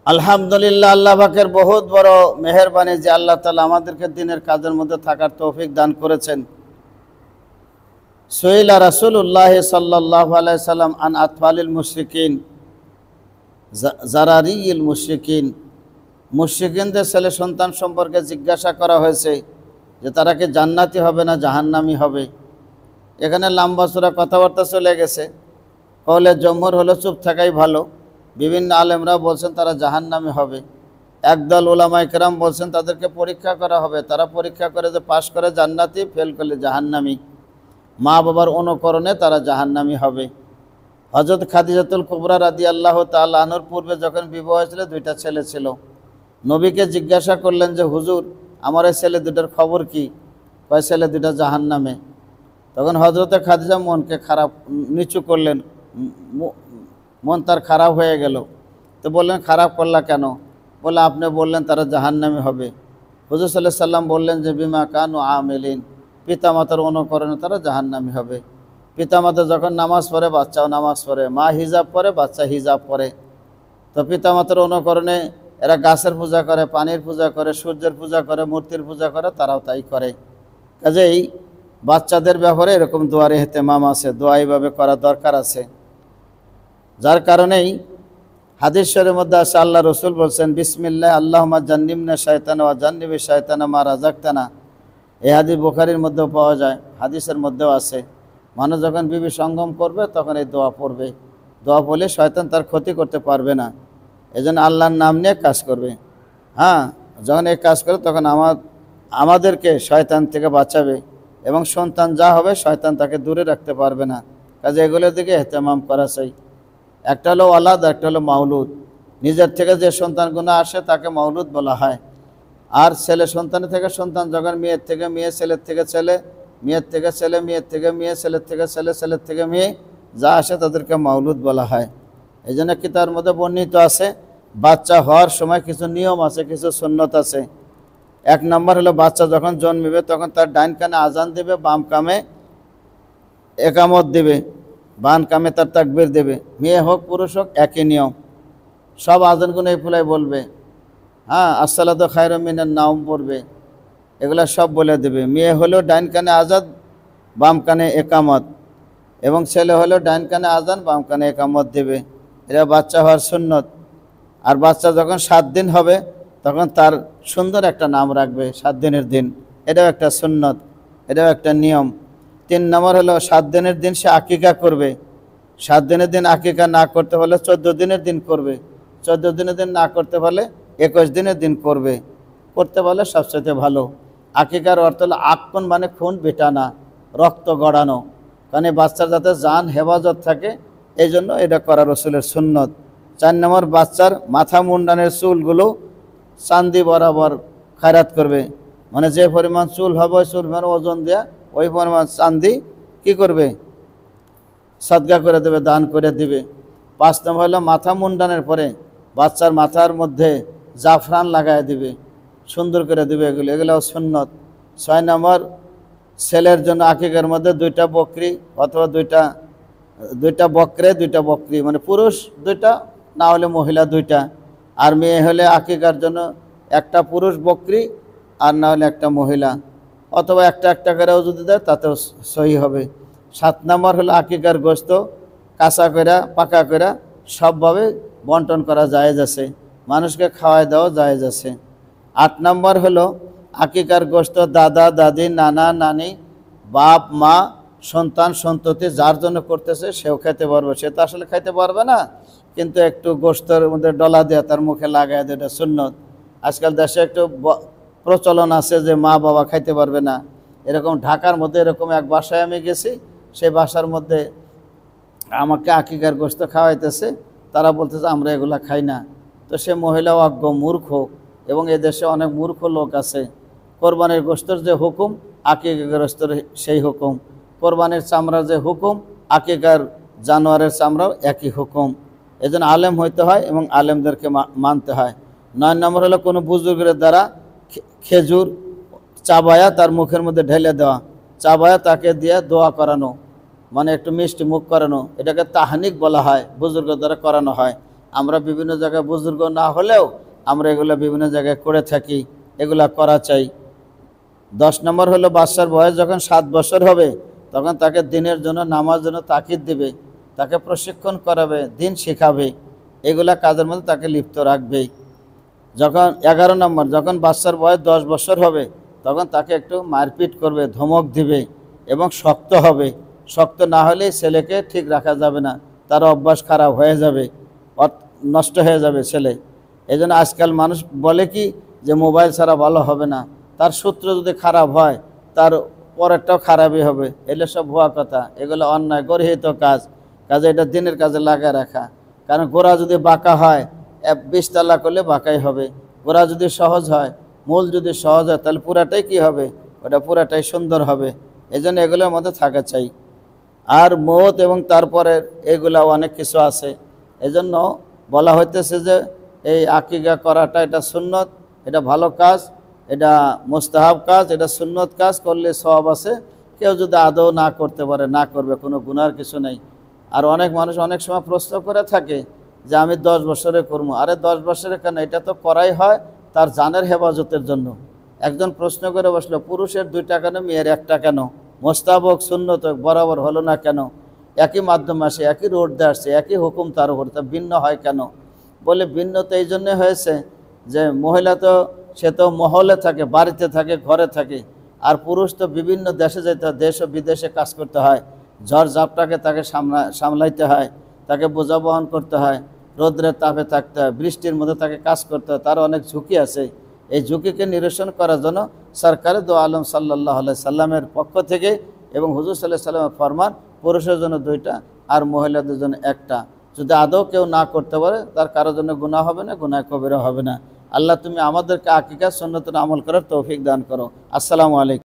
আলহামদুলিল্লাহ, আল্লাহ পাকের বহুত বড় মেহেরবানি যে আল্লাহ তাআলা আমাদেরকে দিনের কাজের মধ্যে থাকার তৌফিক দান করেছেন। সুইলা রাসূলুল্লাহ সাল্লাল্লাহু আলাইহি সাল্লাম আন আতফালিল মুশরিকিন জারারিল মুশরিকিন, মুশরিকিনদের ছেলে সন্তান সম্পর্কে জিজ্ঞাসা করা হয়েছে যে তারা কি জান্নাতি হবে না জাহান্নামী হবে। এখানে লম্বা চূড়া কথাবার্তা চলে গেছে। কওলে জমহুর হলো চুপ থাকাই ভালো। বিভিন্ন আলেমরা বলছেন তারা জাহান্নামী হবে। একদল উলামায়ে কেরাম বলছেন তাদেরকে পরীক্ষা করা হবে, তারা পরীক্ষা করে যে পাশ করে জান্নাতি, ফেল করলে জাহান্নামী। মা বাবার অনুকরণে তারা জাহান্নামী হবে। হযরত খাদিজাতুল কুবরা রাদিয়াল্লাহু তাআলা আনহার পূর্বে যখন বিবাহ হয়েছিল দুইটা ছেলে ছিল। নবীকে জিজ্ঞাসা করলেন যে হুজুর আমার এই ছেলে দুটার খবর কি? কয় ছেলে দুটা জাহান্নামে। তখন হযরতে খাদিজা মনকে খারাপ নিচু করলেন, মন তার খারাপ হয়ে গেল। তো বললেন খারাপ করলা কেন? বলে আপনি বললেন তারা জাহান্নামী হবে। হুজুর সাল্লাল্লাহু আলাইহি সাল্লাম বললেন যে বিমা কানু আমিলিন, পিতামাতার অনুকরণে তারা জাহান্নামী হবে। পিতামাতা যখন নামাজ পড়ে বাচ্চাও নামাজ পড়ে, মা হিজাব পরে বাচ্চা হিজাব পরে। তো পিতামাতার অনুকরণে এরা গাছের পূজা করে, পানির পূজা করে, সূর্যের পূজা করে, মূর্তির পূজা করে, তারাও তাই করে। কাজেই বাচ্চাদের ব্যাপারে এরকম দোয়ার ইহতেমাম আছে, দোয়া এইভাবে করা দরকার আছে। যার কারণেই হাদিস শরীফের মধ্যে আছে আল্লাহ রসুল বলছেন বিসমিল্লাহ আল্লাহুম্মা জান্নিবনা শায়তানা ওয়া জান্নিবি শায়তানা মা রাযাকতানা। এই হাদিস বুখারীর মধ্যেও পাওয়া যায়, হাদিসের মধ্যেও আছে। মানুষ যখন বিবি সঙ্গম করবে তখন এই দোয়া পড়বে। দোয়া পড়লে শয়তান তার ক্ষতি করতে পারবে না। এজন্য আল্লাহর নাম নিয়ে কাজ করবে। হ্যাঁ, যখন এই কাজ করে তখন আমাদেরকে শয়তান থেকে বাঁচাবে এবং সন্তান যা হবে শয়তান তাকে দূরে রাখতে পারবে না। কাজে এগুলোর দিকে ইহতেমাম করা চাই। একটা হলো ওয়ালাদ, একটা হলো মাউলুদ। নিজের থেকে যে সন্তানগুলো আসে তাকে মাউলুদ বলা হয়। আর ছেলে সন্তানের থেকে সন্তান যখন মেয়ের থেকে মেয়ে, ছেলের থেকে ছেলে, মেয়ের থেকে ছেলে, মেয়ের থেকে মেয়ে, ছেলের থেকে ছেলে, ছেলের থেকে মেয়ে যা আসে তাদেরকে মাউলুদ বলা হয়। এই জন্য কি তার মধ্যে বর্ণিত আছে বাচ্চা হওয়ার সময় কিছু নিয়ম আছে, কিছু সুন্নত আছে। এক নম্বর হলো বাচ্চা যখন জন্মিবে তখন তার ডাইন কানে আজান দেবে, বাম কামে একামত দেবে, বাম কামে তার তাকবীর দেবে। মেয়ে হোক পুরুষ হোক একই নিয়ম। সব আজানগুলো এই ফুলাই বলবে। হ্যাঁ, আসসালাতু খায়রুম মিনান নাওম পড়বে। এগুলা সব বলে দেবে। মেয়ে হলেও ডাইন কানে আজান, বাম কানে একামত, এবং ছেলে হলেও ডাইন কানে আজান, বাম কানে একামত দেবে। এটা বাচ্চা হওয়ার সুন্নত। আর বাচ্চা যখন 7 দিন হবে তখন তার সুন্দর একটা নাম রাখবে 7 দিনের দিন। এটাও একটা সুন্নত, এটাও একটা নিয়ম। 3 নম্বর হলো 7 দিনের দিন সে আকিকা করবে। 7 দিনের দিন আকিকা না করতে পারলে 14 দিনের দিন করবে। 14 দিনের দিন না করতে পারলে 21 দিনের দিন করবে। করতে পারলে সবচেয়ে ভালো। আকিকার অর্থ হলো আকন মানে খুন বেটানা, রক্ত গড়ানো। কারণ এই বাচ্চার যাতে জান হেফাজত থাকে এই জন্য এটা করা রসুলের সুন্নত। 4 নম্বর বাচ্চার মাথা মুন্ডানের চুলগুলো চান্দি বরাবর খায়রাত করবে। মানে যে পরিমাণ চুল হবে ওই চুল মানে ওজন দেয়া, ওই পরিমাণ চান্দি কি করবে সদকা করে দেবে, দান করে দিবে। 5 নম্বর হলো মাথা মুন্ডানের পরে বাচ্চার মাথার মধ্যে জাফরান লাগায় দিবে, সুন্দর করে দিবে। এগুলোও সুন্নত। 6 নম্বর ছেলের জন্য আকিকার মধ্যে 2টা বকরি অথবা দুইটা বকরে 2টা বকরি, মানে পুরুষ 2টা না হলে মহিলা 2টা। আর মেয়ে হলে আকিকার জন্য 1টা পুরুষ বকরি আর না হলে 1টা মহিলা, অথবা একটা করেও যদি দেয় তাতেও সহি হবে। 7 নম্বর হলো আকিকার গোশত কাঁচা করে পাকা করে সবভাবে বন্টন করা জায়েজ আছে, মানুষকে খাওয়াই দেওয়া জায়েজ আছে। 8 নম্বর হলো আকিকার গোশত দাদা দাদি, নানা নানি, বাপ মা, সন্তান সন্ততি যার জন্য করতেছে সেও খেতে পারবে। সে তো আসলে খাইতে পারবে না, কিন্তু একটু গোশতের মধ্যে ডলা দেওয়া, তার মুখে লাগায় দেওয়া, এটা সুন্নত। আজকাল দেশে একটু প্রচলন আছে যে মা বাবা খাইতে পারবে না। এরকম ঢাকার মধ্যে এরকম এক বাসায় আমি গেছি, সেই বাসার মধ্যে আমাকে আকিকার গোশত খাওয়াইতেছে। তারা বলতেছে আমরা এগুলা খাই না। তো সে মহিলা অজ্ঞ মূর্খ, এবং এদেশে অনেক মূর্খ লোক আছে। কোরবানির গোশতের যে হুকুম আকিকার গোশতের সেই হুকুম, কোরবানির চামড়ার যে হুকুম আকিকার জানোয়ারের চামড়াও একই হুকুম। এজন্য আলেম হইতে হয় এবং আলেমদেরকে মানতে হয়। 9 নম্বর হলো কোনো বুজুর্গের দ্বারা খেজুর চাবায়া তার মুখের মধ্যে ঢেলে দেওয়া, চাবায়া তাকে দিয়ে দোয়া করানো, মানে একটু মিষ্টি মুখ করানো, এটাকে তাহনিক বলা হয়, বুজুর্গের দ্বারা করানো হয়। আমরা বিভিন্ন জায়গায় বুজুর্গ না হলেও আমরা এগুলো বিভিন্ন জায়গায় করে থাকি, এগুলা করা চাই। 10 নম্বর হলো বাচ্চার বয়স যখন 7 বছর হবে তখন তাকে দিনের জন্য, নামাজের জন্য তাকিদ দিবে, তাকে প্রশিক্ষণ করাবে, দিন শেখাবে, এগুলা কাজের মধ্যে তাকে লিপ্ত রাখবেই। যখন 11 নম্বর, যখন বাচ্চার বয়স 10 বছর হবে তখন তাকে একটু মারপিট করবে, ধমক দিবে এবং শক্ত হবে। শক্ত না হলে ছেলেকে ঠিক রাখা যাবে না, তার অভ্যাস খারাপ হয়ে যাবে, নষ্ট হয়ে যাবে ছেলে। এই জন্য আজকাল মানুষ বলে কি যে মোবাইল ছাড়া ভালো হবে না, তার সূত্র যদি খারাপ হয় তার পরেরটাও খারাপই হবে। এগুলো সব ভুয়া কথা, এগুলো অন্যায় গর্হিত কাজ। কাজে এটা দিনের কাজে লাগায় রাখা। কারণ গোড়া যদি বাঁকা হয় 20 তালা করলে বাঁকাই হবে, গোড়া যদি সহজ হয়, মূল যদি সহজ হয় তাহলে পুরাটাই কি হবে, ওটা পুরাটাই সুন্দর হবে। এই জন্য এগুলোর মধ্যে থাকা চাই। আর মৌত এবং তারপরে এগুলা অনেক কিছু আছে। এজন্য বলা হইতেছে যে এই আকিকা করাটা এটা সুন্নত, এটা ভালো কাজ, এটা মুস্তাহাব কাজ, এটা সুন্নত কাজ, করলে সওয়াব আছে। কেউ যদি আদৌ না করতে পারে না করবে, কোনো গুনার কিছু নেই। আর অনেক মানুষ অনেক সময় প্রশ্ন করে থাকে যে আমি 10 বছরে করবো। আরে 10 বছরে কেন, এটা তো করাই হয় তার জানের হেফাজতের জন্য। একজন প্রশ্ন করে বসলো, পুরুষের 2টা কেন, মেয়ের 1টা কেন? মোস্তাবক সুন্নত বরাবর হলো না কেন? একই মাধ্যমে আসে, একই রোড দিয়ে আসছে, একই হুকুম তার উপর, তা ভিন্ন হয় কেন? বলে ভিন্ন তো এই জন্যে হয়েছে যে মহিলা তো সে তো মহলে থাকে, বাড়িতে থাকে, ঘরে থাকে। আর পুরুষ তো বিভিন্ন দেশে যেতে হয়, দেশ ও বিদেশে কাজ করতে হয়। ঝড় ঝাপটাকে তাকে সামলাইতে হয়, তাকে বোঝা বহন করতে হয়, রোদ্রের তাপে থাকতে হয়, বৃষ্টির মধ্যে তাকে কাজ করতে হয়, তার অনেক ঝুঁকি আছে। এই ঝুঁকিকে নিরসন করার জন্য সরকারে দো আলম সাল্লাল্লাহু আলাইহি সাল্লামের পক্ষ থেকে এবং হুজুর সাল্লাল্লাহু আলাইহি সাল্লামের ফরমান, পুরুষের জন্য 2টা আর মহিলাদের জন্য 1টা। যদি আদৌ কেউ না করতে পারে তার কারোর জন্য গুনাহ হবে না, গুনাহ কবিরা হবে না। আল্লাহ তুমি আমাদেরকে আকিকা সুন্নতের আমল করার তৌফিক দান করো। আসসালামু আলাইকুম।